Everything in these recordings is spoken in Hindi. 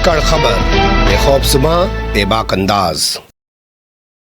धक्कड़ खबर, बेखौफसमा बेबाक अंदाज।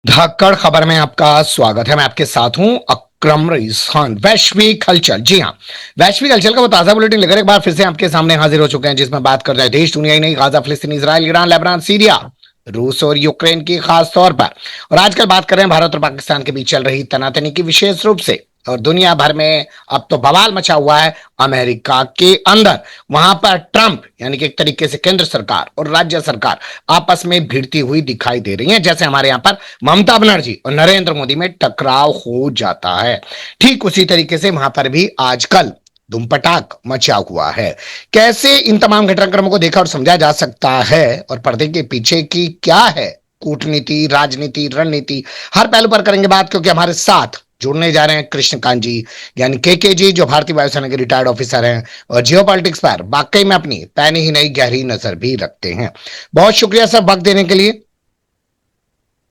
धक्कड़ खबर में आपका स्वागत है। मैं आपके साथ हूं अकरम रईस खान। वैश्विक हलचल, जी हां, वैश्विक हलचल का वो ताजा बुलेटिन लेकर एक बार फिर से आपके सामने हाजिर हो चुके हैं, जिसमें बात कर रहे हैं देश दुनिया ही नहीं, गाजा, फिलिस्तीन, इजराइल, ईरान, लेबनान, सीरिया, रूस और यूक्रेन की खास तौर पर। और आजकल बात कर रहे हैं भारत और पाकिस्तान के बीच चल रही तनातनी की, विशेष रूप से। और दुनिया भर में अब तो बवाल मचा हुआ है अमेरिका के अंदर। वहां पर ट्रंप यानी कि एक तरीके से केंद्र सरकार और राज्य सरकार आपस में भिड़ती हुई दिखाई दे रही है, जैसे हमारे यहां पर ममता बनर्जी और नरेंद्र मोदी में टकराव हो जाता है। ठीक उसी तरीके से वहां पर भी आजकल धूमपटाक मचा हुआ है। कैसे इन तमाम घटनाक्रमों को देखा और समझा जा सकता है और पर्दे के पीछे की क्या है कूटनीति, राजनीति, रणनीति, हर पहलू पर करेंगे बात, क्योंकि हमारे साथ जुड़ने जा रहे हैं कृष्णकांत जी यानी के जी, जो भारतीय वायुसेना के रिटायर्ड ऑफिसर हैं और जियोपॉलिटिक्स पर वाकई में अपनी पैनी ही नहीं गहरी नजर भी रखते हैं। बहुत शुक्रिया सर वक्त देने के लिए।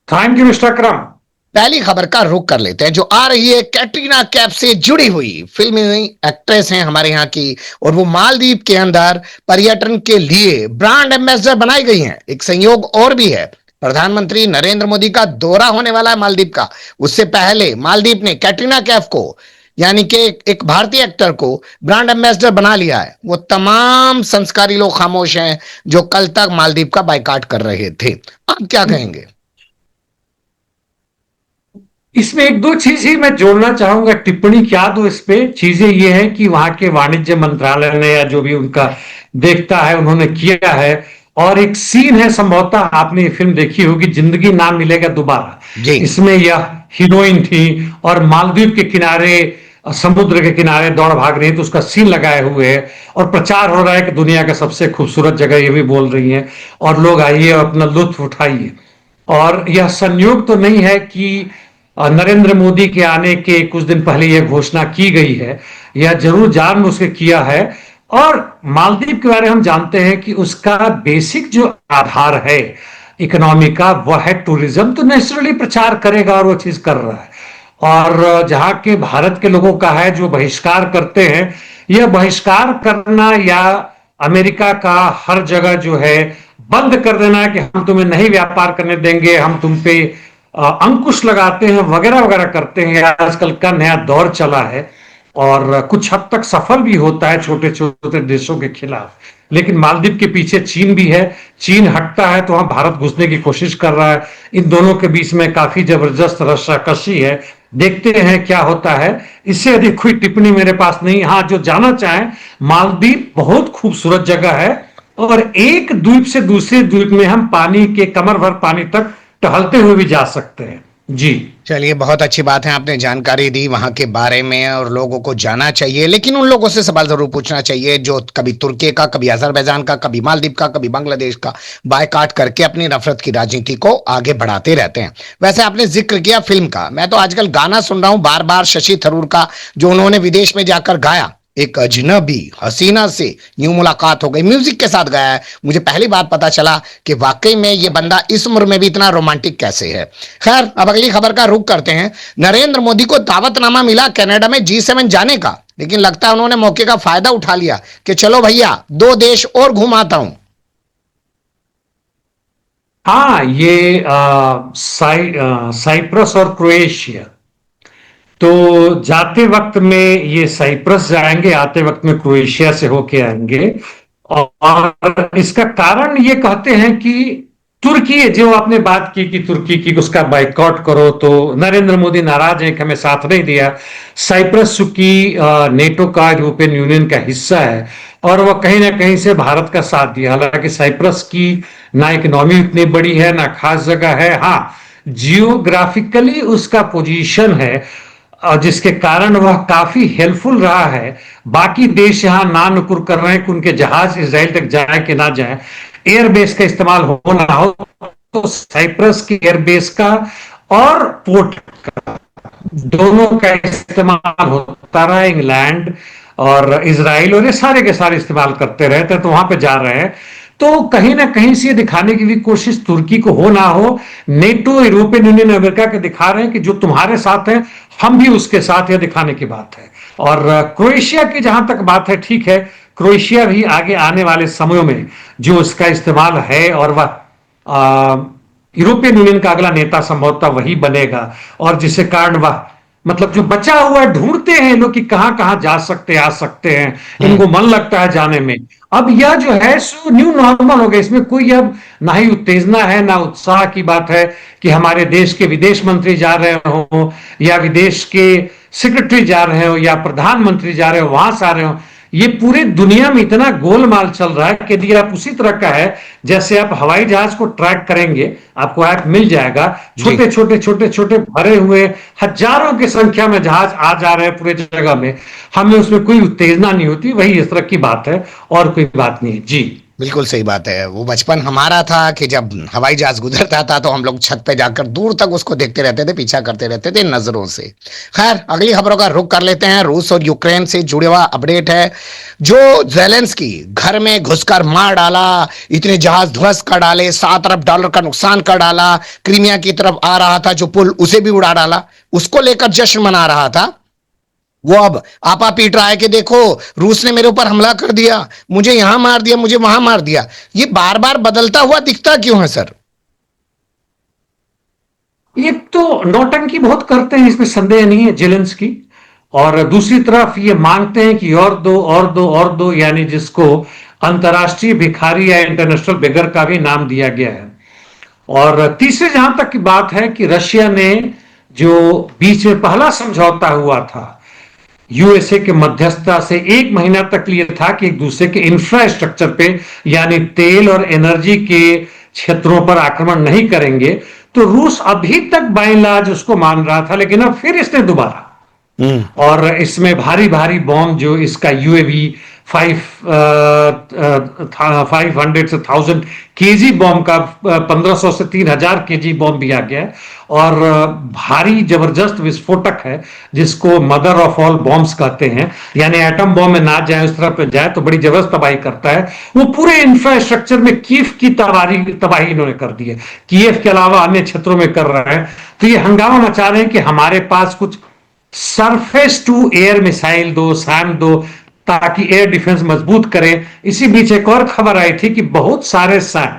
थैंक यू मिस्टर अकरम। पहली खबर का रुख कर लेते हैं जो आ रही है कैटरीना कैफ से जुड़ी हुई। फिल्मी एक्ट्रेस हैं हमारे यहाँ की, और वो मालदीव के अंदर पर्यटन के लिए ब्रांड एम्बेसडर बनाई गई हैं। एक संयोग और भी है, प्रधानमंत्री नरेंद्र मोदी का दौरा होने वाला है मालदीव का। उससे पहले मालदीव ने कैटरीना कैफ को यानी कि एक भारतीय एक्टर को ब्रांड एम्बेसडर बना लिया है। वो तमाम संस्कारी लोग खामोश हैं जो कल तक मालदीव का बायकॉट कर रहे थे। आप क्या कहेंगे? इसमें एक दो चीजें मैं जोड़ना चाहूंगा, टिप्पणी क्या दो इस पे। चीजें ये है कि वहां के वाणिज्य मंत्रालय ने या जो भी उनका देखता है उन्होंने किया है। और एक सीन है, संभवतः आपने ये फिल्म देखी होगी, जिंदगी ना मिलेगा दोबारा। इसमें यह हीरोइन थी और मालदीव के किनारे, समुद्र के किनारे दौड़ भाग रही है, तो उसका सीन लगाए हुए है और प्रचार हो रहा है कि दुनिया का सबसे खूबसूरत जगह, ये भी बोल रही है और लोग आइए और अपना लुत्फ उठाइए। और यह संयोग तो नहीं है कि नरेंद्र मोदी के आने के कुछ दिन पहले यह घोषणा की गई है, यह जरूर जान उसके किया है। और मालदीव के बारे में हम जानते हैं कि उसका बेसिक जो आधार है इकोनॉमी का, वह है टूरिज्म, तो नेचुरली प्रचार करेगा और वो चीज कर रहा है। और जहां के भारत के लोगों का है जो बहिष्कार करते हैं, यह बहिष्कार करना या अमेरिका का हर जगह जो है बंद कर देना है कि हम तुम्हें नहीं व्यापार करने देंगे, हम तुम पे अंकुश लगाते हैं, वगैरह वगैरह करते हैं। आजकल का नया दौर चला है और कुछ हद तक सफल भी होता है छोटे छोटे देशों के खिलाफ। लेकिन मालदीव के पीछे चीन भी है, चीन हटता है तो वहां भारत घुसने की कोशिश कर रहा है। इन दोनों के बीच में काफी जबरदस्त रस्साकशी है, देखते हैं क्या होता है। इससे अधिक कोई टिप्पणी मेरे पास नहीं। हाँ, जो जाना चाहें, मालदीव बहुत खूबसूरत जगह है और एक द्वीप से दूसरे द्वीप में हम पानी के कमर भर पानी तक टहलते हुए भी जा सकते हैं। जी चलिए, बहुत अच्छी बात है, आपने जानकारी दी वहां के बारे में और लोगों को जाना चाहिए। लेकिन उन लोगों से सवाल जरूर पूछना चाहिए जो कभी तुर्की का, कभी अजरबैजान का, कभी मालदीव का, कभी बांग्लादेश का बायकॉट करके अपनी नफरत की राजनीति को आगे बढ़ाते रहते हैं। वैसे आपने जिक्र किया फिल्म का, मैं तो आजकल गाना सुन रहा हूं बार बार शशि थरूर का, जो उन्होंने विदेश में जाकर गाया, एक अजनबी हसीना से यूं मुलाकात हो गई, म्यूजिक के साथ गाया है। मुझे पहली बार पता चला कि वाकई में ये बंदा इस उम्र में भी इतना रोमांटिक कैसे है। खैर, अब अगली खबर का रुख करते हैं। नरेंद्र मोदी को दावतनामा मिला कनाडा में G7 जाने का, लेकिन लगता है उन्होंने मौके का फायदा उठा लिया कि चलो भैया 2 देश और घुमाता हूं। हाँ, ये साइप्रस और क्रोएशिया, तो जाते वक्त में ये साइप्रस जाएंगे, आते वक्त में क्रोएशिया से होके आएंगे। और इसका कारण ये कहते हैं कि तुर्की, जो आपने बात की कि तुर्की की उसका बाइकआउट करो, तो नरेंद्र मोदी नाराज हैं कि हमें साथ नहीं दिया। साइप्रस की नेटो का, यूरोपियन यूनियन का हिस्सा है और वह कहीं ना कहीं से भारत का साथ दिया। हालांकि साइप्रस की ना इकोनॉमी इतनी बड़ी है, ना खास जगह है। हाँ, जियोग्राफिकली उसका पोजीशन है जिसके कारण वह काफी हेल्पफुल रहा है। बाकी देश यहां ना नुकुर कर रहे हैं कि उनके जहाज इजराइल तक जाए कि ना जाए, एयरबेस का इस्तेमाल हो ना हो। तो साइप्रस की एयरबेस का और पोर्ट का, दोनों का इस्तेमाल होता रहा। इंग्लैंड और इजराइल और ये सारे के सारे इस्तेमाल करते रहते हैं, तो वहां पे जा रहे हैं। तो कहीं ना कहीं से दिखाने की भी कोशिश तुर्की को हो ना हो, नेटो, यूरोपियन यूनियन, अमेरिका के दिखा रहे हैं कि जो तुम्हारे साथ है हम भी उसके साथ, यह दिखाने की बात है। और क्रोएशिया की जहां तक बात है, ठीक है, क्रोएशिया भी आगे आने वाले समयों में जो इसका इस्तेमाल है, और वह यूरोपियन यूनियन का अगला नेता संभवतः वही बनेगा, और जिसके कारण वह मतलब जो बचा हुआ है, ढूंढते हैं लोग कि कहां कहां जा सकते आ सकते हैं, इनको मन लगता है जाने में। अब यह जो है सो न्यू नॉर्मल हो गया, इसमें कोई अब ना ही उत्तेजना है ना उत्साह की बात है कि हमारे देश के विदेश मंत्री जा रहे हो, या विदेश के सेक्रेटरी जा रहे हो, या प्रधानमंत्री जा रहे हो, वहां से आ रहे हो। ये पूरे दुनिया में इतना गोलमाल चल रहा है कि यदि आप उसी तरह का है जैसे आप हवाई जहाज को ट्रैक करेंगे, आपको ऐप मिल जाएगा, छोटे छोटे छोटे छोटे भरे हुए हजारों की संख्या में जहाज आ जा रहे हैं पूरे जगह में, हमें उसमें कोई उत्तेजना नहीं होती। वही इस तरह की बात है और कोई बात नहीं है जी। बिल्कुल सही बात है। वो बचपन हमारा था कि जब हवाई जहाज गुजरता था तो हम लोग छत पे जाकर दूर तक उसको देखते रहते थे, पीछा करते रहते थे नजरों से। खैर, अगली खबरों का रुख कर लेते हैं। रूस और यूक्रेन से जुड़े हुआ अपडेट है। जो जेलेंस्की घर में घुसकर मार डाला, इतने जहाज ध्वस्त कर डाले, $7 अरब का नुकसान कर डाला, क्रीमिया की तरफ आ रहा था जो पुल उसे भी उड़ा डाला, उसको लेकर जश्न मना रहा था, वो अब आपा पीट रहा है कि देखो रूस ने मेरे ऊपर हमला कर दिया, मुझे यहां मार दिया, मुझे वहां मार दिया। ये बार बार बदलता हुआ दिखता क्यों है सर? एक तो नौटंकी बहुत करते हैं, इसमें संदेह नहीं है जेलेंस्की, और दूसरी तरफ ये मांगते हैं कि और दो और दो और दो, यानी जिसको अंतर्राष्ट्रीय भिखारी या इंटरनेशनल बेगर का भी नाम दिया गया है। और तीसरे जहां तक की बात है कि रशिया ने जो बीच में पहला समझौता हुआ था यूएसए के मध्यस्थता से, 1 महीना तक लिए था कि एक दूसरे के इंफ्रास्ट्रक्चर पे यानी तेल और एनर्जी के क्षेत्रों पर आक्रमण नहीं करेंगे, तो रूस अभी तक बाय एंड लार्ज उसको मान रहा था, लेकिन अब फिर इसने दोबारा, और इसमें भारी भारी बॉम्ब जो इसका यूएवी 500 से 1000 केजी बॉम्ब का 1500 से 3000 केजी बॉम्ब भी आ गया है, और भारी जबरदस्त विस्फोटक है जिसको मदर ऑफ ऑल बॉम्ब्स कहते हैं, यानी एटम बॉम्ब में ना जाए उस तरह पे जाए तो बड़ी जबरदस्त तबाही करता है। वो पूरे इंफ्रास्ट्रक्चर में कीव की तबाही इन्होंने कर दी है, कीव के अलावा अन्य क्षेत्रों में कर रहे हैं। तो ये हंगामा मचा रहे हैं कि हमारे पास कुछ सरफेस टू एयर मिसाइल दो, सैम दो, ताकि एयर डिफेंस मजबूत करें। इसी बीच एक और खबर आई थी कि बहुत सारे सैम,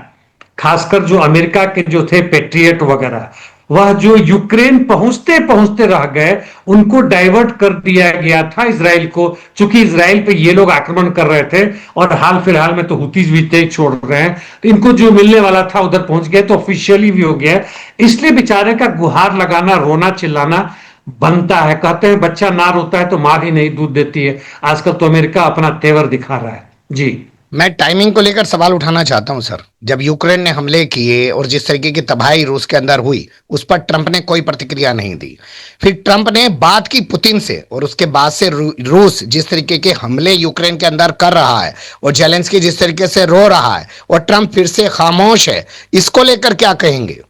खासकर जो अमेरिका के जो थे पेट्रियट वगैरह, वह जो यूक्रेन पहुंचते पहुंचते रह गए, उनको डाइवर्ट कर दिया गया था इजराइल को, चूंकि इजराइल पे ये लोग आक्रमण कर रहे थे, और हाल फिलहाल में तो हुतीज भी तेज छोड़ रहे हैं, तो इनको जो मिलने वाला था उधर पहुंच गया, तो ऑफिशियली भी हो गया। इसलिए बेचारे का गुहार लगाना, रोना चिल्लाना बनता है। कहते हैं बच्चा ना रोता है तो मां भी नहीं दूध देती है। आजकल तो अमेरिका अपना तेवर दिखा रहा है जी। मैं टाइमिंग को लेकर सवाल उठाना चाहता हूं सर। जब यूक्रेन ने हमले किए और जिस तरीके की तबाही रूस के अंदर हुई, उस पर ट्रंप ने कोई प्रतिक्रिया नहीं दी। फिर ट्रंप ने बात की पुतिन से, और उसके बाद से रूस जिस तरीके के हमले यूक्रेन के अंदर कर रहा है, और जेलेंस्की जिस तरीके से रो रहा है, और ट्रंप फिर से खामोश है, इसको लेकर क्या कहेंगे?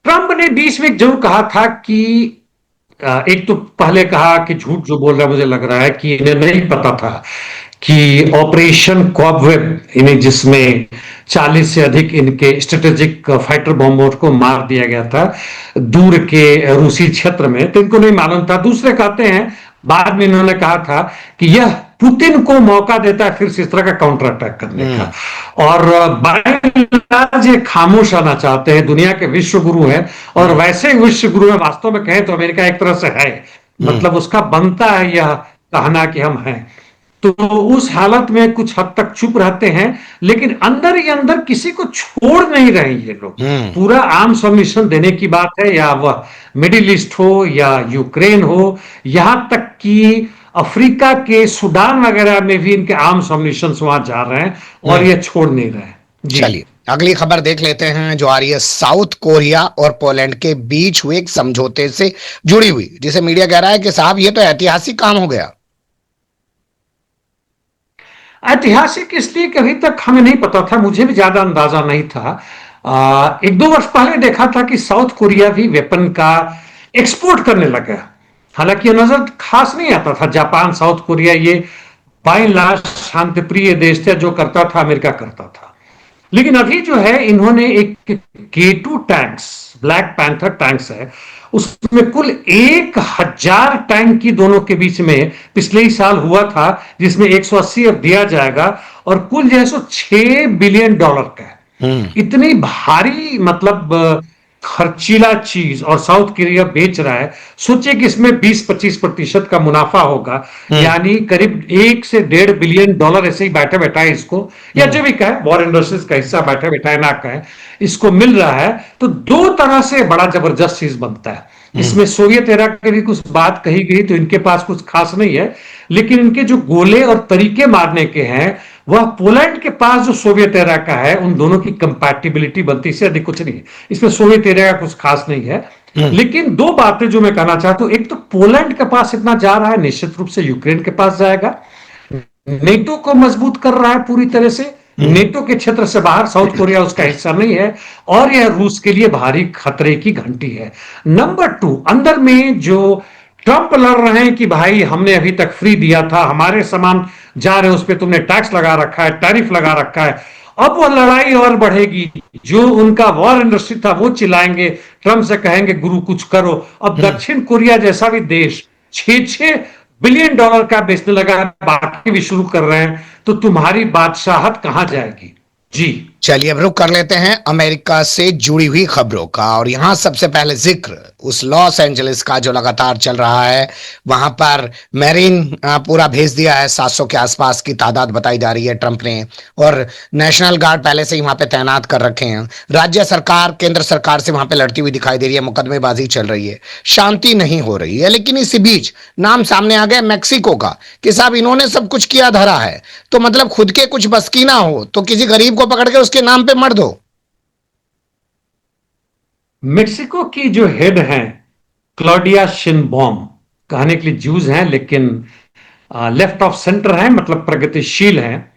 ट्रंप ने बीच में जरूर कहा था कि एक तो पहले कहा कि झूठ जो बोल रहा है, मुझे लग रहा है कि इन्हें नहीं पता था कि ऑपरेशन कॉबवेब, इन्हें जिसमें 40 से अधिक इनके स्ट्रेटेजिक फाइटर बॉम्बर को मार दिया गया था दूर के रूसी क्षेत्र में, तो इनको नहीं मालूम था। दूसरे कहते हैं, बाद में इन्होंने कहा था कि यह पुतिन को मौका देता है फिर से इस तरह का काउंटर अटैक करने का, और ये खामोश आना चाहते हैं। दुनिया के विश्व गुरु हैं, और वैसे विश्व गुरु है वास्तव में कहें तो अमेरिका एक तरह से है, मतलब उसका बनता है यह कहना कि हम हैं। तो उस हालत में कुछ हद तक चुप रहते हैं, लेकिन अंदर ही अंदर किसी को छोड़ नहीं रहे ये लोग। पूरा आर्म सबमिशन देने की बात है, या वह मिडिल ईस्ट हो या यूक्रेन हो, यहां तक कि अफ्रीका के सूडान वगैरह में भी इनके आर्म सबमिशन वहां जा रहे हैं, और ये छोड़ नहीं रहे। चलिए अगली खबर देख लेते हैं, जो आ रही है साउथ कोरिया और पोलैंड के बीच हुए एक समझौते से जुड़ी हुई, जिसे मीडिया कह रहा है कि साहब ये तो ऐतिहासिक काम हो गया। ऐतिहासिक इसलिए कि अभी तक हमें नहीं पता था, मुझे भी ज्यादा अंदाजा नहीं था। 1-2 वर्ष पहले देखा था कि साउथ कोरिया भी वेपन का एक्सपोर्ट करने लगा। हालांकि नजर खास नहीं आता था, जापान, साउथ कोरिया ये बाय एंड लार्ज शांतिप्रिय देश थे, जो करता था अमेरिका करता था। लेकिन अभी जो है इन्होंने एक K2 tanks, black panther tanks है, उसमें कुल 1,000 टैंक की दोनों के बीच में पिछले ही साल हुआ था, जिसमें 180 अब दिया जाएगा, और कुल जो है सो $6 बिलियन का है। इतनी भारी मतलब खर्चीला चीज, और साउथ कोरिया बेच रहा है। सोचिए कि इसमें 20-25% का मुनाफा होगा, यानी करीब 1 से $1.5 बिलियन ऐसे ही बैठे बैठा है इसको, या जो भी कहे वॉर इंडस्ट्रीज का हिस्सा बैठे बैठा है ना कहे, इसको मिल रहा है। तो दो तरह से बड़ा जबरदस्त चीज बनता है। इसमें सोवियत एरा की भी कुछ बात कही गई, तो इनके पास कुछ खास नहीं है, लेकिन इनके जो गोले और तरीके मारने के हैं, वह पोलैंड के पास जो सोवियत एरा का है, उन दोनों की कंपैटिबिलिटी बनती, इससे अधिक कुछ नहीं है। इसमें सोवियत एरा का कुछ खास नहीं है। लेकिन दो बातें जो मैं कहना चाहता हूं, एक तो पोलैंड के पास इतना जा रहा है, निश्चित रूप से यूक्रेन के पास जाएगा। नेटो को मजबूत कर रहा है पूरी तरह से। नेटो के क्षेत्र से बाहर साउथ कोरिया उसका हिस्सा नहीं है, और यह रूस के लिए भारी खतरे की घंटी है। नंबर 2, अंदर में जो ट्रंप लड़ रहे हैं कि भाई हमने अभी तक फ्री दिया था, हमारे सामान जा रहे हैं, उस पर तुमने टैक्स लगा रखा है, टैरिफ लगा रखा है। अब वह लड़ाई और बढ़ेगी। जो उनका वॉर इंडस्ट्री था वो चिल्लाएंगे, ट्रंप से कहेंगे गुरु कुछ करो। अब दक्षिण कोरिया जैसा भी देश $6 बिलियन का बेचने लगा है, बाकी भी शुरू कर रहे हैं, तो तुम्हारी बादशाहत कहां जाएगी? जी चलिए अब रुक कर लेते हैं अमेरिका से जुड़ी हुई खबरों का, और यहां सबसे पहले जिक्र उस लॉस एंजलिस का जो लगातार चल रहा है। वहां पर मैरीन पूरा भेज दिया है, 700 के आसपास की तादाद बताई जा रही है ट्रंप ने, और नेशनल गार्ड पहले से ही वहां पे तैनात कर रखे हैं। राज्य सरकार केंद्र सरकार से वहां पे लड़ती हुई दिखाई दे रही है, मुकदमेबाजी चल रही है, शांति नहीं हो रही है। लेकिन इसी बीच नाम सामने आ गया मेक्सिको का कि साहब इन्होंने सब कुछ किया धरा है, तो मतलब खुद के कुछ बस की ना हो तो किसी गरीब को पकड़ के उसके नाम पे मर दो। मेक्सिको की जो हेड हैं क्लॉडिया शिनबॉम, कहने के लिए जूज हैं, लेकिन लेफ्ट ऑफ सेंटर हैं, मतलब प्रगतिशील हैं,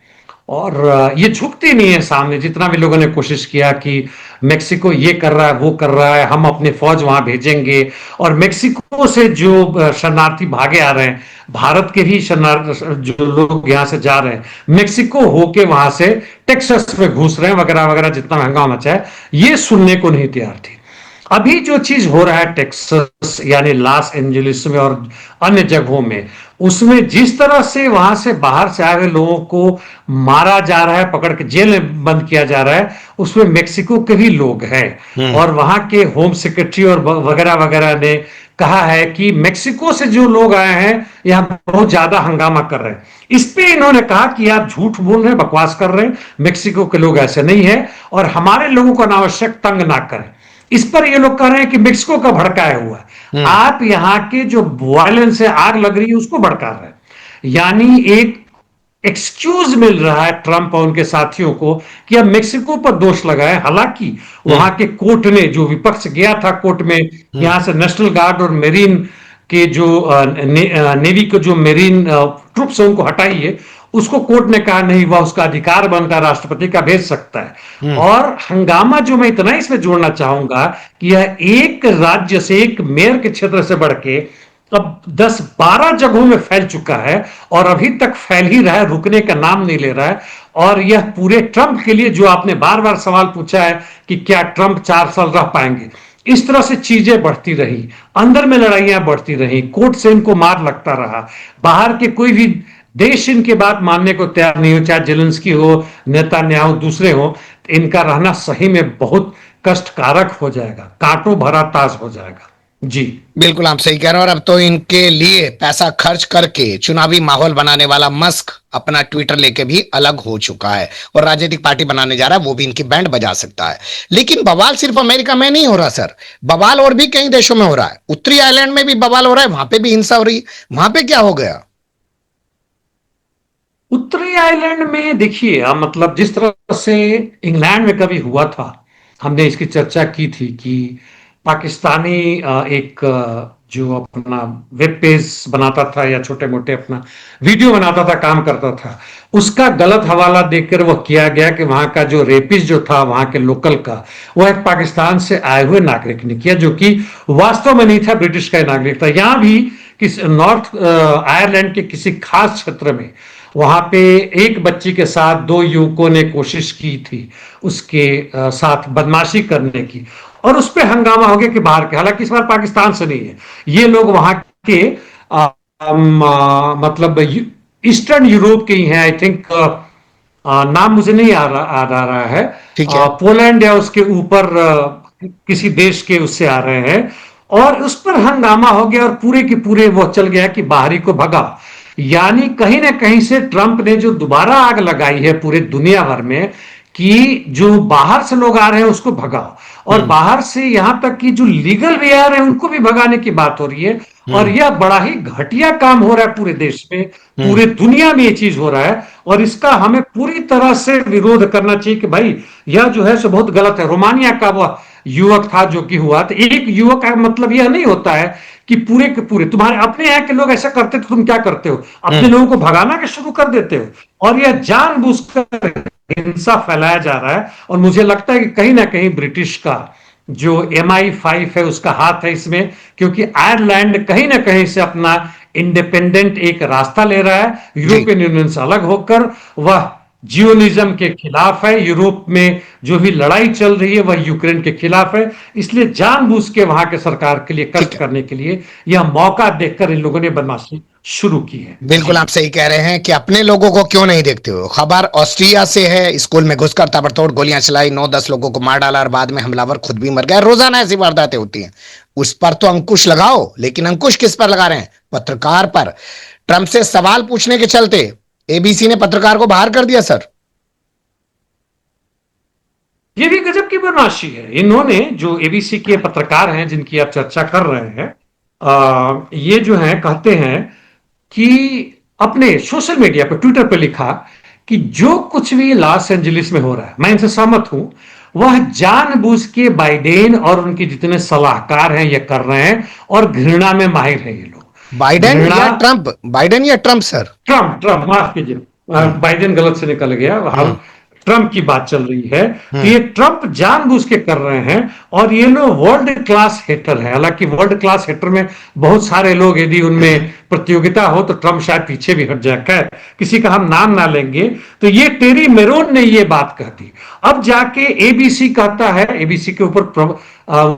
और ये झुकती नहीं है सामने। जितना भी लोगों ने कोशिश किया कि मेक्सिको ये कर रहा है वो कर रहा है, हम अपने फौज वहां भेजेंगे, और मेक्सिको से जो शरणार्थी भागे आ रहे हैं, भारत के भी शरणार्थी जो लोग यहां से जा रहे हैं, मेक्सिको होके वहां से टेक्सास में घुस रहे हैं, वगैरह वगैरह, जितना महंगा मचा है, ये सुनने को नहीं तैयार थी। अभी जो चीज हो रहा है टेक्सास यानी लॉस एंजलिस में और अन्य जगहों में, उसमें जिस तरह से वहां से बाहर से आए हुए लोगों को मारा जा रहा है, पकड़ के जेल में बंद किया जा रहा है, उसमें मेक्सिको के भी लोग हैं। और वहां के होम सेक्रेटरी और वगैरह वगैरह ने कहा है कि मेक्सिको से जो लोग आए हैं यहां बहुत ज्यादा हंगामा कर रहे हैं। इस पे इन्होंने कहा कि आप झूठ बोल रहे हैं, बकवास कर रहे हैं, मेक्सिको के लोग ऐसे नहीं है, और हमारे लोगों को अनावश्यक तंग ना करें। इस पर ये लोग कह रहे हैं कि मेक्सिको का भड़काया हुआ है, आप यहां के जो वायलेंस है, आग लग रही है, उसको भड़का रहे हैं। यानी एक एक्सक्यूज मिल रहा है ट्रंप और उनके साथियों को कि अब मेक्सिको पर दोष लगाए। हालांकि वहां के कोर्ट ने, जो विपक्ष गया था कोर्ट में, यहां से नेशनल गार्ड और मेरीन के जो नेवी के जो मेरीन ट्रुप्स है उनको हटाइए, उसको कोर्ट ने कहा नहीं, वह उसका अधिकार बनता है, राष्ट्रपति का भेज सकता है। और हंगामा जो मैं इतना इसमें जोड़ना चाहूंगा कि यह एक राज्य से, एक मेयर के क्षेत्र से बढ़ के अब 10-12 जगहों में फैल चुका है, और अभी तक फैल ही रहा है, रुकने का नाम नहीं ले रहा है। और यह पूरे ट्रंप के लिए, जो आपने बार बार सवाल पूछा है कि क्या ट्रंप 4 साल रह पाएंगे, इस तरह से चीजें बढ़ती रही, अंदर में लड़ाइयां बढ़ती रही, कोर्ट से इनको मार लगता रहा, बाहर के कोई भी देश इनकी बात मानने को तैयार नहीं हो, चाहे जेलेंस्की हो, नेतान्याहू, दूसरे हो, इनका रहना सही में बहुत कष्टकारक हो जाएगा, कांटों भरा ताज हो जाएगा। जी बिल्कुल आप सही कह रहे हैं। और अब तो इनके लिए पैसा खर्च करके चुनावी माहौल बनाने वाला मस्क अपना ट्विटर लेके भी अलग हो चुका है, और राजनीतिक पार्टी बनाने जा रहा है, वो भी इनकी बैंड बजा सकता है। लेकिन बवाल सिर्फ अमेरिका में नहीं हो रहा सर, बवाल और भी कई देशों में हो रहा है। उत्तरी आयरलैंड में भी बवाल हो रहा है, वहां पे भी हिंसा हो रही है। वहां पे क्या हो गया? उत्तरी आयरलैंड में देखिए, मतलब जिस तरह से इंग्लैंड में कभी हुआ था, हमने इसकी चर्चा की थी कि पाकिस्तानी एक जो अपना वेब पेज बनाता था या छोटे मोटे अपना वीडियो बनाता था, काम करता था, उसका गलत हवाला देकर वह किया गया कि वहां का जो रेपिस्ट जो था वहां के लोकल का, वह एक पाकिस्तान से आए हुए नागरिक ने किया, जो कि वास्तव में नहीं था, ब्रिटिश का नागरिक था। यहां भी किस नॉर्थ आयरलैंड के किसी खास क्षेत्र में, वहां पे एक बच्ची के साथ 2 युवकों ने कोशिश की थी उसके साथ बदमाशी करने की, और उस पर हंगामा हो गया कि बाहर के, हालांकि इस बार पाकिस्तान से नहीं है, ये लोग वहां के मतलब ईस्टर्न यूरोप के ही हैं, आई थिंक नाम मुझे नहीं आ रहा है, ठीक है। पोलैंड या उसके ऊपर किसी देश के उससे आ रहे हैं, और उस पर हंगामा हो गया और पूरे के पूरे वो चल गया कि बाहरी को भगा। यानी कहीं ना कहीं से ट्रंप ने जो दोबारा आग लगाई है पूरे दुनिया भर में कि जो बाहर से लोग आ रहे हैं उसको भगाओ, और बाहर से यहां तक कि जो लीगल वे आ रहे हैं उनको भी भगाने की बात हो रही है। और यह बड़ा ही घटिया काम हो रहा है पूरे देश में, पूरे दुनिया में ये चीज हो रहा है, और इसका हमें पूरी तरह से विरोध करना चाहिए कि भाई यह जो है सो बहुत गलत है। रोमानिया का वह युवक था जो कि हुआ, तो एक युवक का मतलब यह नहीं होता है कि पूरे के पूरे तुम्हारे अपने यहाँ के लोग ऐसा करते तो तुम क्या करते हो, अपने लोगों को भगाना के शुरू कर देते हो, और यह जानबूझकर हिंसा फैलाया जा रहा है। और मुझे लगता है कि कहीं ना कहीं ब्रिटिश का जो MI5 है उसका हाथ है इसमें, क्योंकि आयरलैंड कहीं ना कहीं से अपना इंडिपेंडेंट एक रास्ता ले रहा है, यूरोपियन यूनियन से अलग होकर। वह जियोनिज्म के खिलाफ है, यूरोप में जो भी लड़ाई चल रही है वह यूक्रेन के खिलाफ है, इसलिए जानबूझ के वहां के सरकार के लिए कष्ट करने के लिए यह मौका देखकर इन लोगों ने बदमाशी शुरू की है। बिल्कुल आप सही कह रहे हैं कि अपने लोगों को क्यों नहीं देखते हो। खबर ऑस्ट्रिया से है, स्कूल में घुसकर ताबड़तोड़ गोलियां चलाई, 9-10 लोगों को मार डाला और बाद में हमलावर खुद भी मर गया। रोजाना ऐसी वारदातें होती हैं, उस पर तो अंकुश लगाओ, लेकिन अंकुश किस पर लगा रहे हैं? पत्रकार पर। ट्रंप से सवाल पूछने के चलते एबीसी ने पत्रकार को बाहर कर दिया सर। ये भी गजब की बदमाशी है। इन्होंने जो एबीसी के पत्रकार हैं जिनकी आप चर्चा कर रहे हैं, ये जो है कहते हैं कि अपने सोशल मीडिया पर, ट्विटर पर लिखा कि जो कुछ भी लॉस एंजलिस में हो रहा है मैं इनसे सहमत हूं, वह जानबूझ के बाइडेन और उनके जितने सलाहकार हैं ये कर रहे हैं, और घृणा में माहिर है ये लोग। बाइडेन घृणा, या ट्रंप? बाइडेन या ट्रंप सर? ट्रंप, ट्रंप माफ कीजिए, बाइडेन गलत से निकल गया, हम ट्रंप की बात चल रही है। तो ये ट्रंप जानबूझ के कर रहे हैं, और ये लोग वर्ल्ड क्लास हेटर है। हालांकि वर्ल्ड क्लास हेटर में बहुत सारे लोग, यदि उनमें प्रतियोगिता हो तो ट्रंप शायद पीछे भी हट जाए, खैर किसी का हम नाम ना लेंगे। तो ये टेरी मेरोन ने ये बात कह दी, अब जाके एबीसी कहता है, एबीसी के ऊपर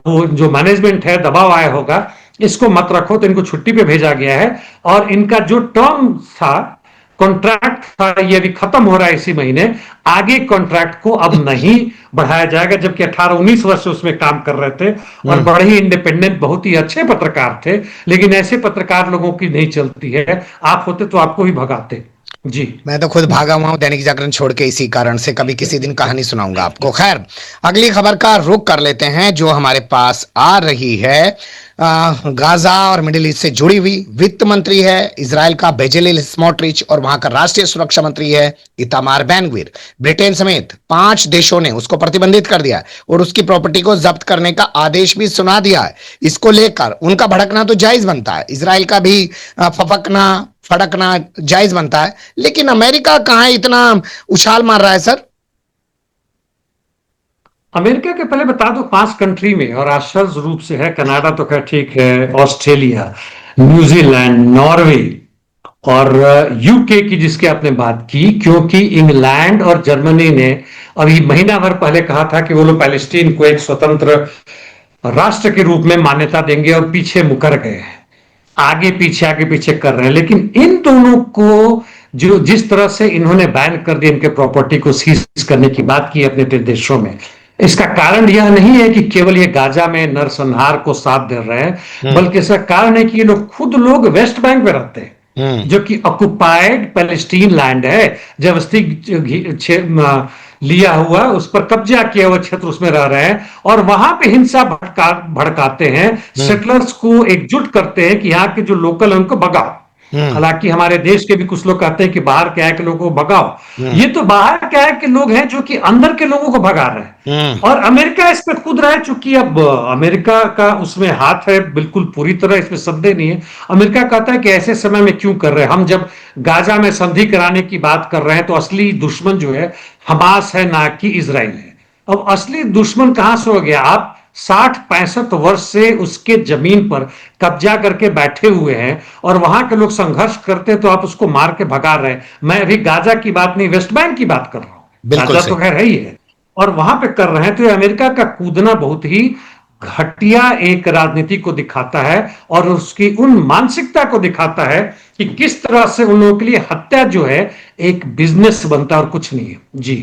वो जो मैनेजमेंट है दबाव आया होगा, इसको मत रखो, तो इनको छुट्टी पे भेजा गया है। और इनका जो टर्म था, कॉन्ट्रैक्ट था, ये अभी खत्म हो रहा है इसी महीने, आगे कॉन्ट्रैक्ट को अब नहीं बढ़ाया जाएगा, जबकि 18-19 वर्ष उसमें काम कर रहे थे और बड़े ही इंडिपेंडेंट, बहुत ही अच्छे पत्रकार थे। लेकिन ऐसे पत्रकार लोगों की नहीं चलती है, आप होते तो आपको भी भगाते जी। मैं तो खुद भागा हुआ हूं दैनिक जागरण छोड़ के इसी कारण से, कभी किसी दिन कहानी सुनाऊंगा आपको। खैर अगली खबर का रुख कर लेते हैं जो हमारे पास आ रही है। गाजा और मिडिल ईस्ट से जुड़ी हुई वित्त मंत्री है इजराइल का बेजेलेल स्मोट्रिच, और वहां का राष्ट्रीय सुरक्षा मंत्री है इतामार बेन-ग्विर। ब्रिटेन समेत 5 देशों ने उसको प्रतिबंधित कर दिया और उसकी प्रॉपर्टी को जब्त करने का आदेश भी सुना दिया है। इसको लेकर उनका भड़कना तो जायज बनता है, इजराइल का भी फड़कना जायज बनता है, लेकिन अमेरिका कहां इतना उछाल मार रहा है सर? अमेरिका के पहले बता दो 5 कंट्री में, और आश्चर्य रूप से है कनाडा तो खैर ठीक है, ऑस्ट्रेलिया, न्यूजीलैंड, नॉर्वे और यूके की जिसकी आपने बात की, क्योंकि इंग्लैंड और जर्मनी ने अभी महीना भर पहले कहा था कि वो लोग पैलेस्टीन को एक स्वतंत्र राष्ट्र के रूप में मान्यता देंगे, और पीछे मुकर गए हैं, आगे पीछे कर रहे हैं। लेकिन इन दोनों को जो जिस तरह से इन्होंने बैन कर दिया, इनके प्रॉपर्टी को सीज करने की बात की अपने देशों में, इसका कारण यह नहीं है कि केवल ये गाजा में नरसंहार को साथ दे रहे हैं, बल्कि इसका कारण है कि ये लोग वेस्ट बैंक में रहते हैं, जो कि ऑक्युपाइड पैलेस्टीन लैंड है, जबरदस्ती लिया हुआ, उस पर कब्जा किया हुआ क्षेत्र, उसमें रह रहे हैं, और वहां पे हिंसा भड़काते हैं, सेटलर्स को एकजुट करते हैं कि यहाँ के जो लोकल है उनको भगाओ। हालांकि हमारे देश के भी कुछ लोग कहते हैं कि बाहर के आए के लोगों को भगाओ, ये तो बाहर के आए के लोग हैं जो कि अंदर के लोगों को भगा रहे हैं। और अमेरिका इस पे कूद रहा है, चूंकि अब अमेरिका का उसमें हाथ है बिल्कुल पूरी तरह, इसमें संदेह नहीं है। अमेरिका कहता है कि ऐसे समय में क्यों कर रहे हैं, हम जब गाजा में संधि कराने की बात कर रहे हैं तो असली दुश्मन जो है हमास है, ना कि इजराइल है। अब असली दुश्मन कहां से हो गया? आप 60-65 वर्ष से उसके जमीन पर कब्जा करके बैठे हुए हैं, और वहां के लोग संघर्ष करते हैं तो आप उसको मार के भगा रहे हैं। मैं अभी गाजा की बात नहीं, वेस्ट बैंक की बात कर रहा हूं। गाजा तो खैर है ही है, और वहां पे कर रहे हैं। तो ये अमेरिका का कूदना बहुत ही घटिया एक राजनीति को दिखाता है और उसकी उन मानसिकता को दिखाता है कि किस तरह से उन लोगों के लिए हत्या जो है एक बिजनेस बनता है और कुछ नहीं है। जी।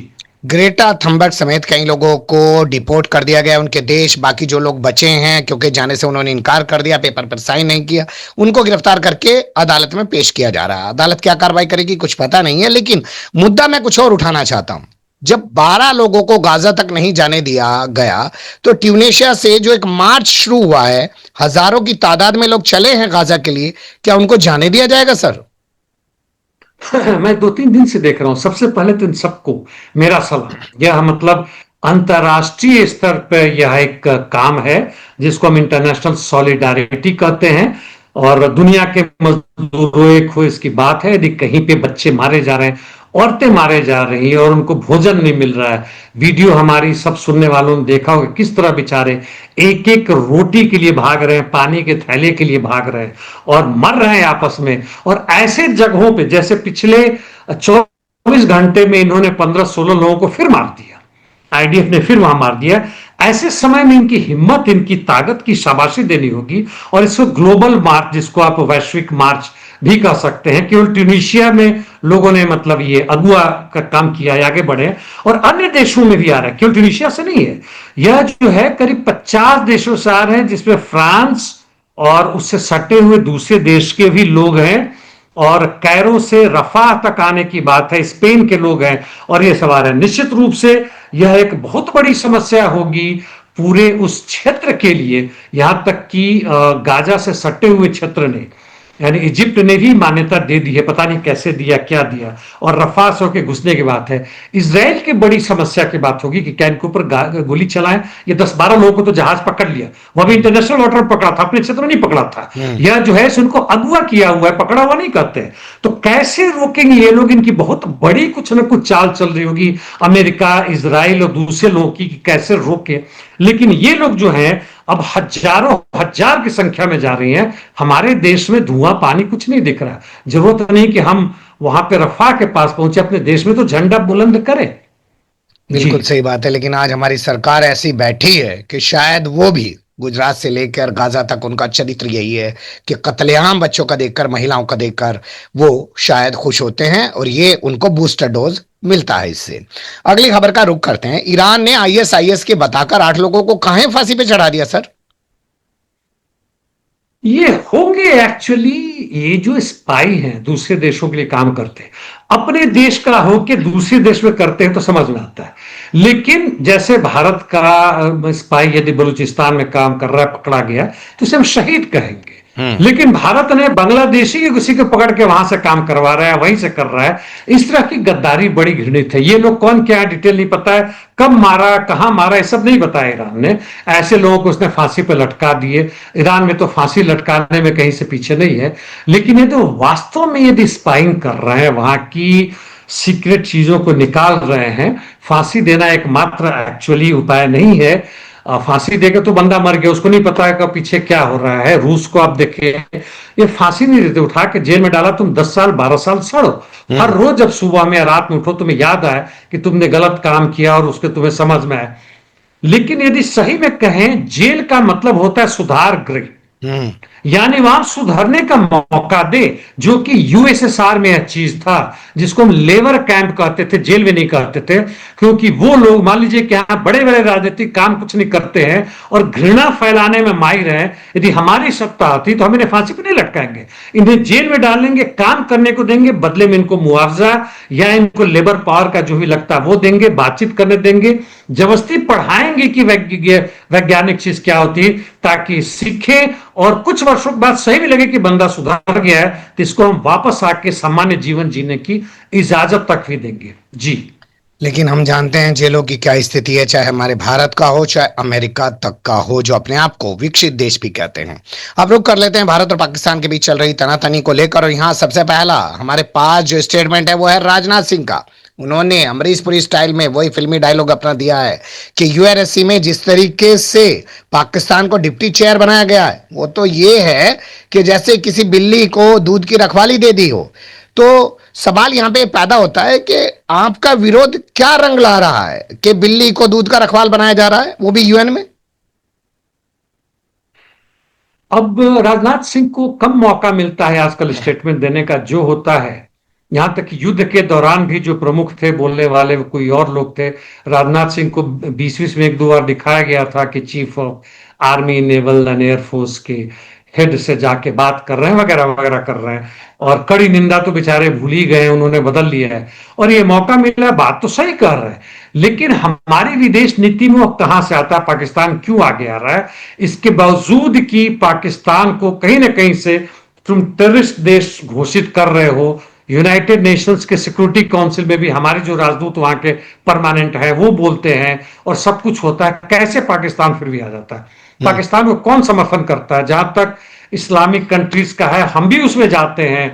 ग्रेटा थंबर्ग समेत कई लोगों को डिपोर्ट कर दिया गया उनके देश। बाकी जो लोग बचे हैं क्योंकि जाने से उन्होंने इनकार कर दिया, पेपर पर साइन नहीं किया, उनको गिरफ्तार करके अदालत में पेश किया जा रहा है। अदालत क्या कार्रवाई करेगी कुछ पता नहीं है, लेकिन मुद्दा मैं कुछ और उठाना चाहता हूं। जब 12 लोगों को गाजा तक नहीं जाने दिया गया तो ट्यूनेशिया से जो एक मार्च शुरू हुआ है, हजारों की तादाद में लोग चले हैं गाजा के लिए, क्या उनको जाने दिया जाएगा सर? मैं 2-3 दिन से देख रहा हूं। सबसे पहले तो इन सबको मेरा सलाम। यह मतलब अंतर्राष्ट्रीय स्तर पर यह एक काम है जिसको हम इंटरनेशनल सॉलिडारिटी कहते हैं और दुनिया के मजदूरों एक हो इसकी बात है। यदि कहीं पे बच्चे मारे जा रहे हैं, औरतें मारे जा रही हैं और उनको भोजन नहीं मिल रहा है, वीडियो हमारी सब सुनने वालों ने देखा होगा किस तरह बेचारे एक एक रोटी के लिए भाग रहे हैं, पानी के थैले के लिए भाग रहे हैं और मर रहे हैं आपस में। और ऐसे जगहों पे जैसे पिछले 24 घंटे में इन्होंने 15-16 लोगों को फिर मार दिया, आईडीएफ ने फिर वहां मार दिया। ऐसे समय में इनकी हिम्मत, इनकी ताकत की शाबाशी देनी होगी और इसको ग्लोबल मार्च, जिसको आप वैश्विक मार्च भी कह सकते हैं, केवल ट्यूनीशिया में लोगों ने मतलब ये अगुआ का काम किया है, आगे बढ़े और अन्य देशों में भी आ रहा है, केवल ट्यूनीशिया से नहीं है। यह जो है करीब 50 देशों से आ रहे हैं, जिसमें फ्रांस और उससे सटे हुए दूसरे देश के भी लोग हैं और कैरो से रफा तक आने की बात है, स्पेन के लोग हैं और ये सब आ रहे हैं। निश्चित रूप से यह एक बहुत बड़ी समस्या होगी पूरे उस क्षेत्र के लिए, यहां तक कि गाजा से सटे हुए क्षेत्र ने, यानी इजिप्ट ने भी मान्यता दे दी है, पता नहीं कैसे दिया, क्या दिया। और रफा से होकर घुसने की बात है। इजराइल की बड़ी समस्या की बात होगी कि क्या इनके ऊपर गोली चलाएं। ये 10-12 लोगों को तो जहाज पकड़ लिया, वो भी इंटरनेशनल वाटर पकड़ा था, अपने क्षेत्र में नहीं पकड़ा था। यह जो है उनको अगुआ किया हुआ है, पकड़ा हुआ नहीं कहते। तो कैसे रोकेंगे ये लोग? इनकी बहुत बड़ी कुछ ना कुछ चाल चल रही होगी अमेरिका, इजराइल और दूसरे लोगों की, कैसे रोके। लेकिन ये लोग जो हैं अब हजारों हजार की संख्या में जा रही हैं। हमारे देश में धुआं पानी कुछ नहीं दिख रहा। जरूरत नहीं कि हम वहां पे रफा के पास पहुंचे, अपने देश में तो झंडा बुलंद करें। बिल्कुल सही बात है, लेकिन आज हमारी सरकार ऐसी बैठी है कि शायद वो भी गुजरात से लेकर गाजा तक उनका चरित्र यही है कि कत्लेआम बच्चों का देखकर, महिलाओं का देखकर वो शायद खुश होते हैं और ये उनको बूस्टर डोज मिलता है इससे। अगली खबर का रुख करते हैं। ईरान ने आईएसआईएस के बताकर 8 लोगों को कहां फांसी पे चढ़ा दिया सर? ये होंगे एक्चुअली, ये जो स्पाई हैं दूसरे देशों के लिए काम करते हैं, अपने देश का हो के दूसरे देश में करते हैं तो समझ में आता है। लेकिन जैसे भारत का स्पाई यदि बलूचिस्तान में काम कर रहा है, पकड़ा गया, तो उसे हम शहीद कहेंगे। लेकिन भारत ने बांग्लादेशी के किसी को पकड़ के वहां से काम करवा रहा है, वहीं से कर रहा है। इस तरह की गद्दारी बड़ी घृणित है। ये लोग कौन क्या डिटेल नहीं पता है, कब मारा, कहां मारा, ये सब नहीं बताया ईरान ने। ऐसे लोगों को उसने फांसी पे लटका दिए। ईरान में तो फांसी लटकाने में कहीं से पीछे नहीं है। लेकिन ये तो वास्तव में यदि स्पाइंग कर रहे हैं, वहां की सीक्रेट चीजों को निकाल रहे हैं, फांसी देना एकमात्र एक्चुअली उपाय नहीं है। फांसी देके तो बंदा मर गया, उसको नहीं पता है कि पीछे क्या हो रहा है। रूस को आप देखिए, ये फांसी नहीं देते, उठा के जेल में डाला, तुम 10 साल 12 साल सड़ो। हर रोज जब सुबह में रात में उठो तुम्हें याद आए कि तुमने गलत काम किया और उसके तुम्हें समझ में आए। लेकिन यदि सही में कहें, जेल का मतलब होता है सुधार गृह, यानी वहां सुधरने का मौका दे, जो कि यूएसएसआर में यह चीज था, जिसको हम लेबर कैंप कहते थे, जेल में नहीं कहते थे। क्योंकि वो लोग मान लीजिए कि यहां बड़े बड़े राजनीतिक काम कुछ नहीं करते हैं और घृणा फैलाने में माहिर हैं। यदि हमारी सत्ता आती तो हम इन्हें फांसी पर नहीं लटकाएंगे, इन्हें जेल में डालेंगे, काम करने को देंगे, बदले में इनको मुआवजा या इनको लेबर पावर का जो भी लगता है वो देंगे, बातचीत करने देंगे, जबरदस्ती पढ़ाएंगे कि वैज्ञानिक चीज क्या होती है, ताकि सीखे और कुछ वर्षों के बाद सही भी लगे कि बंदा सुधार गया है तो इसको हम वापस आके सामान्य जीवन जीने की इजाजत तक भी देंगे। जी। लेकिन हम जानते हैं जेलों की क्या स्थिति है, चाहे हमारे भारत का हो, चाहे अमेरिका तक का हो, जो अपने आप को विकसित देश भी कहते हैं। अब रुक कर लेते हैं भारत और पाकिस्तान के बीच चल रही तनातनी को लेकर। और यहाँ सबसे पहला हमारे पास जो स्टेटमेंट है वो है राजनाथ सिंह का। उन्होंने अमरीश पुरी स्टाइल में वही फिल्मी डायलॉग अपना दिया है कि यूएनएससी में जिस तरीके से पाकिस्तान को डिप्टी चेयर बनाया गया है, वो तो ये है कि जैसे किसी बिल्ली को दूध की रखवाली दे दी हो। तो सवाल यहां पे पैदा होता है कि आपका विरोध क्या रंग ला रहा है कि बिल्ली को दूध का रखवाल बनाया जा रहा है, वो भी यूएन में? अब राजनाथ सिंह को कम मौका मिलता है आजकल स्टेटमेंट देने का, जो होता है। यहां तक कि युद्ध के दौरान भी जो प्रमुख थे बोलने वाले, वो कोई और लोग थे। राजनाथ सिंह को 2020 में एक दो बार दिखाया गया था कि chief of army, naval and air force के हेड से जाके बात कर रहे हैं, वगैरह वगैरह कर रहे हैं। और कड़ी निंदा तो बेचारे भूल ही गए, उन्होंने बदल लिया है। और ये मौका मिला, बात तो सही कर रहे हैं, लेकिन हमारी विदेश नीति में वो कहां से आता है? पाकिस्तान क्यों आगे आ रहा है? इसके बावजूद कि पाकिस्तान को कहीं ना कहीं से तुम टेररिस्ट देश घोषित कर रहे हो, यूनाइटेड नेशंस के सिक्योरिटी काउंसिल में भी हमारे जो राजदूत वहां के परमानेंट है वो बोलते हैं, और सब कुछ होता है, कैसे पाकिस्तान फिर भी आ जाता है? पाकिस्तान को कौन समर्थन करता है? जहां तक इस्लामिक कंट्रीज का है, हम भी उसमें जाते हैं।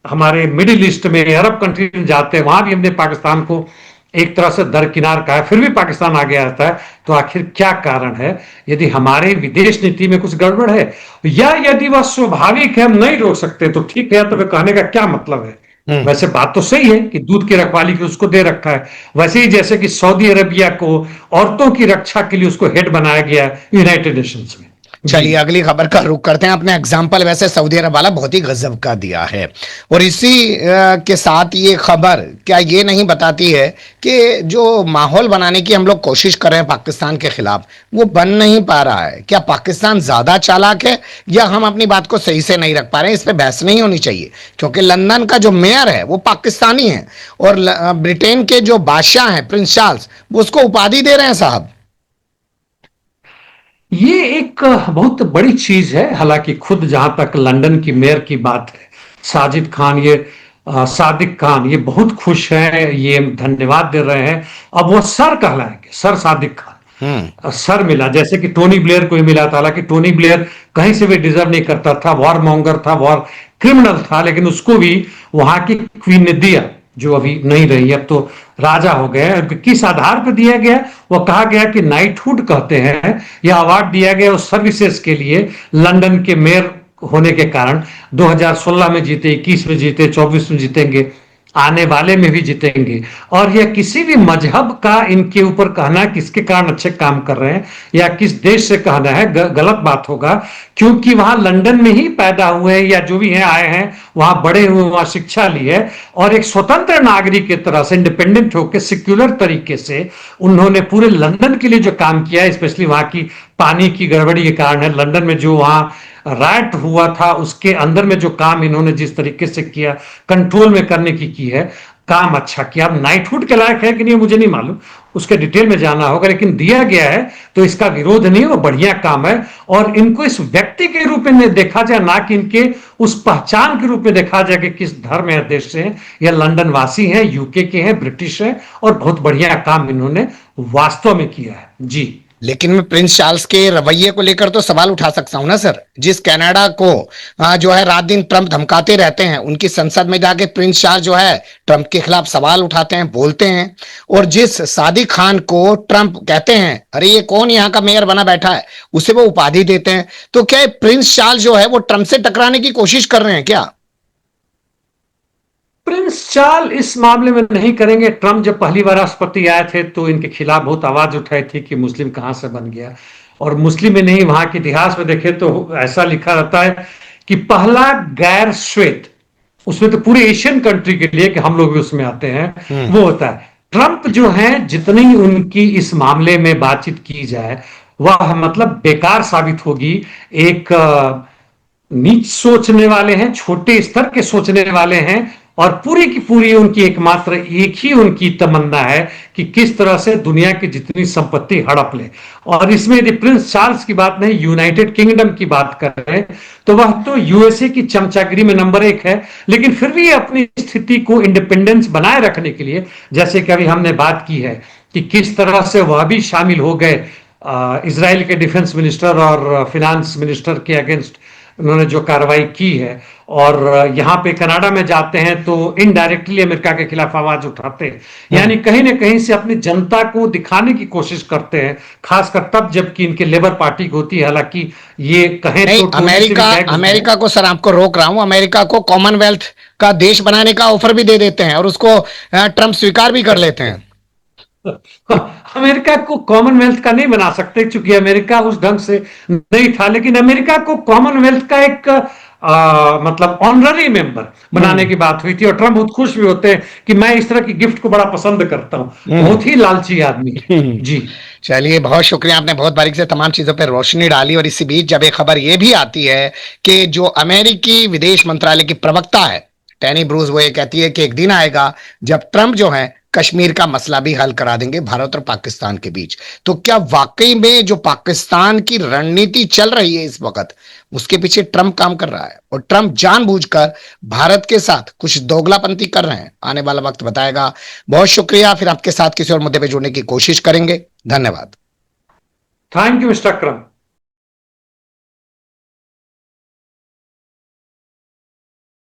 हमारे मिडिल ईस्ट में, अरब कंट्री में जाते हैं, वहां भी हमने पाकिस्तान को एक तरह से दरकिनार कहा है, फिर भी पाकिस्तान आगे आता है। तो आखिर क्या कारण है? यदि हमारे विदेश नीति में कुछ गड़बड़ है, या यदि वह स्वाभाविक है, हम नहीं रोक सकते, तो ठीक है, तो वे कहने का क्या मतलब है? वैसे बात तो सही है कि दूध की रखवाली की उसको दे रखा है, वैसे ही जैसे कि सऊदी अरेबिया को औरतों की रक्षा के लिए उसको हेड बनाया गया यूनाइटेड नेशंस में। चलिए अगली खबर का रुख करते हैं। अपने एग्जाम्पल वैसे सऊदी अरब वाला बहुत ही गजब का दिया है, और इसी के साथ ये खबर क्या ये नहीं बताती है कि जो माहौल बनाने की हम लोग कोशिश कर रहे हैं पाकिस्तान के खिलाफ, वो बन नहीं पा रहा है? क्या पाकिस्तान ज्यादा चालाक है, या हम अपनी बात को सही से नहीं रख पा रहे हैं? इस पर बहस नहीं होनी चाहिए, क्योंकि लंदन का जो मेयर है वो पाकिस्तानी है, और ब्रिटेन के जो बादशाह हैं प्रिंस चार्ल्स, वो उसको उपाधि दे रहे हैं साहब। ये एक बहुत बड़ी चीज है। हालांकि खुद जहां तक लंदन की मेयर की बात है, साजिद खान, ये सादिक खान, ये बहुत खुश हैं, ये धन्यवाद दे रहे हैं। अब वो सर कहलाएंगे, सर सादिक खान। सर मिला, जैसे कि टोनी ब्लेयर को ही मिला था। हालांकि टोनी ब्लेयर कहीं से भी डिजर्व नहीं करता था, वॉर मॉन्गर था, वॉर क्रिमिनल था, लेकिन उसको भी वहां की क्वीन ने दिया, जो अभी नहीं रही, अब तो राजा हो गए। किस आधार पर दिया गया? वो कहा गया कि नाइटहुड कहते हैं, यह अवार्ड दिया गया उस सर्विसेज के लिए, लंदन के मेयर होने के कारण। 2016 में जीते, 21 में जीते, 24 में जीतेंगे, आने वाले में भी जीतेंगे। और यह किसी भी मजहब का इनके ऊपर कहना किसके कारण अच्छे काम कर रहे हैं या किस देश से कहना है, गलत बात होगा। क्योंकि वहां लंदन में ही पैदा हुए या जो भी हैं आए हैं, वहां बड़े हुए, वहां शिक्षा ली है, और एक स्वतंत्र नागरिक की तरह से इंडिपेंडेंट होकर सिक्युलर तरीके से उन्होंने पूरे लंदन के लिए जो काम किया है, स्पेशली वहां की पानी की गड़बड़ी के कारण है, लंदन में जो वहां राइट हुआ था उसके अंदर में जो काम इन्होंने जिस तरीके से किया, कंट्रोल में करने की है, काम अच्छा किया। अब नाइटहुड के लायक है कि नहीं मुझे नहीं मालूम, उसके डिटेल में जाना होगा, लेकिन दिया गया है तो इसका विरोध नहीं, वो बढ़िया काम है। और इनको इस व्यक्ति के रूप में देखा जाए, ना कि इनके उस पहचान के रूप में देखा जाए कि किस धर्म या देश से हैं, या लंदन वासी हैं, यूके के हैं, ब्रिटिश हैं, और बहुत बढ़िया काम इन्होंने वास्तव में किया है। जी, लेकिन मैं प्रिंस चार्ल्स के रवैये को लेकर तो सवाल उठा सकता हूं ना सर। जिस कनाडा को जो है रात दिन ट्रंप धमकाते रहते हैं, उनकी संसद में जाके प्रिंस चार्ल्स जो है ट्रंप के खिलाफ सवाल उठाते हैं, बोलते हैं। और जिस सादिक खान को ट्रंप कहते हैं अरे ये कौन यहाँ का मेयर बना बैठा है, उसे वो उपाधि देते हैं। तो क्या प्रिंस चार्ल्स जो है वो ट्रंप से टकराने की कोशिश कर रहे हैं क्या? प्रिंस चार्ल्स इस मामले में नहीं करेंगे। ट्रंप जब पहली बार राष्ट्रपति आए थे तो इनके खिलाफ बहुत आवाज उठाई थी कि मुस्लिम कहां से बन गया, और मुस्लिम में नहीं, वहां के इतिहास में देखें तो ऐसा लिखा रहता है कि पहला गैर श्वेत, उसमें तो पूरे एशियन कंट्री के लिए, कि हम लोग भी उसमें आते हैं, वो होता है। ट्रंप जो है, जितनी उनकी इस मामले में बातचीत की जाए वह मतलब बेकार साबित होगी। एक नीच सोचने वाले हैं, छोटे स्तर के सोचने वाले हैं, और पूरी की पूरी उनकी एकमात्र एक ही उनकी तमन्ना है कि किस तरह से दुनिया की जितनी संपत्ति हड़प ले। और इसमें यदि प्रिंस चार्ल्स की बात नहीं, यूनाइटेड किंगडम की बात कर रहे हैं, तो वह तो यूएसए की चमचागिरी में नंबर 1 है, लेकिन फिर भी अपनी स्थिति को इंडिपेंडेंस बनाए रखने के लिए, जैसे कि अभी हमने बात की है कि किस तरह से वह भी शामिल हो गए इजराइल के डिफेंस मिनिस्टर और फिनांस मिनिस्टर के अगेंस्ट उन्होंने जो कार्रवाई की है, और यहां पे कनाडा में जाते हैं तो इनडायरेक्टली अमेरिका के खिलाफ आवाज उठाते हैं, यानी कहीं ना कहीं से अपनी जनता को दिखाने की कोशिश करते हैं, खासकर तब जबकि इनके लेबर पार्टी होती है। हालांकि ये कहें नहीं, तो अमेरिका को सर आपको रोक रहा हूं, अमेरिका को कॉमनवेल्थ का देश बनाने का ऑफर भी दे देते हैं, और उसको ट्रंप स्वीकार भी कर लेते हैं। अमेरिका को कॉमनवेल्थ का नहीं बना सकते क्योंकि अमेरिका उस ढंग से नहीं था, लेकिन अमेरिका को कॉमनवेल्थ का एक मतलब ऑनररी मेंबर बनाने की बात हुई थी। और ट्रम्प बहुत खुश भी होते हैं कि मैं इस तरह की गिफ्ट को बड़ा पसंद करता हूं। बहुत ही लालची आदमी है जी। चलिए, बहुत शुक्रिया, आपने बहुत बारीक से तमाम चीजों पर रोशनी डाली। और इसी बीच जब एक खबर यह भी आती है कि जो अमेरिकी विदेश मंत्रालय की प्रवक्ता है टैनी ब्रूस, वो ये कहती है कि एक दिन आएगा जब ट्रम्प जो है कश्मीर का मसला भी हल करा देंगे भारत और पाकिस्तान के बीच। तो क्या वाकई में जो पाकिस्तान की रणनीति चल रही है इस वक्त, उसके पीछे ट्रम्प काम कर रहा है और ट्रम्प जानबूझकर भारत के साथ कुछ दोगलापंती कर रहे हैं? आने वाला वक्त बताएगा। बहुत शुक्रिया, फिर आपके साथ किसी और मुद्दे पे जुड़ने की कोशिश करेंगे। धन्यवाद। Thank you mister Akram.